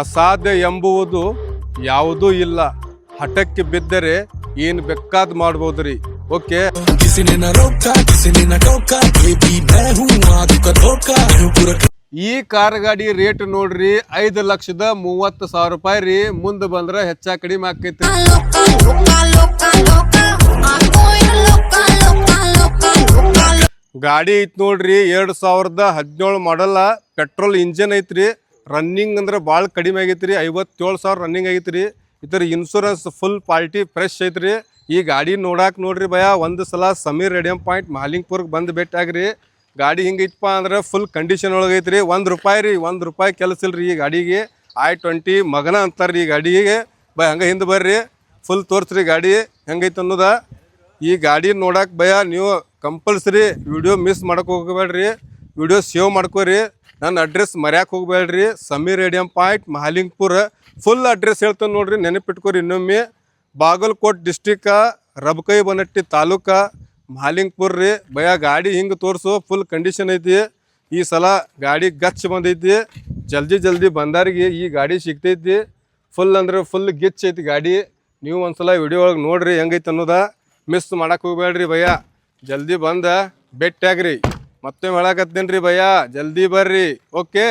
ಅಸಾಧ್ಯ ಎಂಬುವುದು ಯಾವುದೂ ಇಲ್ಲ. ಹಠಕ್ಕೆ ಬಿದ್ದರೆ ಏನು ಬೇಕಾದ್ ಮಾಡ್ಬೋದ್ರಿ. ಓಕೆ, ಈ ಕಾರ್ ಗಾಡಿ ರೇಟ್ ನೋಡ್ರಿ 5,30,30,000 ರೂಪಾಯಿ ರೀ. ಮುಂದೆ ಬಂದ್ರೆ ಹೆಚ್ಚಾ ಕಡಿಮೆ ಆಕೈತಿ. ಗಾಡಿ ಐತ್ ನೋಡ್ರಿ 2017 ಮಾಡಲ್, ಪೆಟ್ರೋಲ್ ಇಂಜನ್ ಐತ್ರಿ. ರನ್ನಿಂಗ್ ಅಂದ್ರೆ ಭಾಳ ಕಡಿಮೆ ಆಗೈತ್ರಿ, 57,000 ರನ್ನಿಂಗ್ ಆಗೈತ್ರಿ. ಇದ್ರ ಇನ್ಶೂರೆನ್ಸ್ ಫುಲ್ ಪಾರ್ಟಿ ಫ್ರೆಶ್ ಐತ್ರಿ. ಈ ಗಾಡಿ ನೋಡಾಕ್ ನೋಡ್ರಿ ಭಯ, ಒಂದು ಸಲ ಸಮೀರ್ ರೇಡಿಯಂ ಪಾಯಿಂಟ್ ಮಾಲಿಂಗ್ಪುರ್ಗೆ ಬಂದು ಭೇಟಿಯಾಗ್ರಿ. ಗಾಡಿ ಹಿಂಗೈತಪ್ಪ ಅಂದ್ರೆ ಫುಲ್ ಕಂಡೀಷನ್ ಒಳಗೈತ್ರಿ. $1 ರೂಪಾಯಿ ಕೆಲಸ ಇಲ್ರಿ ಈ ಗಾಡಿಗೆ. i20 ಮಗನ ಅಂತಾರ್ರಿ ಈ ಗಾಡಿಗೆ. ಹಂಗೆ ಹಿಂದೆ ಬರ್ರಿ, ಫುಲ್ ತೋರಿಸ್ರಿ ಗಾಡಿ ಹೆಂಗೈತೆ ಅನ್ನೋದ. ಈ ಗಾಡಿ ನೋಡಕ್ಕೆ ಭಯ ನೀವು ಕಂಪಲ್ಸರಿ ವಿಡಿಯೋ ಮಿಸ್ ಮಾಡಕ್ಕೆ ಹೋಗಬೇಡ್ರಿ. ವಿಡಿಯೋ ಸೇವ್ ಮಾಡ್ಕೋರಿ. ನನ್ನ ಅಡ್ರೆಸ್ ಮರ್ಯಾಕೆ ಹೋಗ್ಬೇಡ್ರಿ. Sameer radium point Mahalingpur. Full address ಹೇಳ್ತಾನೆ ನೋಡ್ರಿ, ನೆನಪಿಟ್ಕೋರಿ ಇನ್ನೊಮ್ಮೆ. ಬಾಗಲಕೋಟ್ ಡಿಸ್ಟಿಕ್ಕ, ರಬಕೈ ಬನಟ್ಟಿ ತಾಲೂಕ, ಮಾಲಿಂಗ್ಪುರ್ ರೀ ಭಯ. ಗಾಡಿ ಹಿಂಗೆ ತೋರಿಸು, ಫುಲ್ ಕಂಡೀಷನ್ ಐತಿ. ಈ ಸಲ ಗಾಡಿ ಗಚ್ ಬಂದೈತಿ. ಜಲ್ದಿ ಬಂದಾರಿಗೆ ಈ ಗಾಡಿ ಸಿಗ್ತೈತಿ. ಫುಲ್ ಅಂದ್ರೆ ಫುಲ್ ಗಿಚ್ ಐತಿ ಗಾಡಿ. ನೀವು ಒಂದ್ಸಲ ವಿಡಿಯೋ ಒಳಗೆ ನೋಡ್ರಿ ಹೆಂಗೈತೆ ಅನ್ನೋದ. ಮಿಸ್ ಮಾಡಕ್ಕೆ ಹೋಗ್ಬೇಡ್ರಿ ಭಯ್ಯ. ಜಲ್ದಿ ಬಂದ ಭೇಟಿಯಾಗ್ರಿ. ಮತ್ತೆ ಹೇಳಕತ್ತೀನಿ ರೀ ಭಯ್ಯ, ಜಲ್ದಿ ಬರ್ರಿ. ಓಕೆ.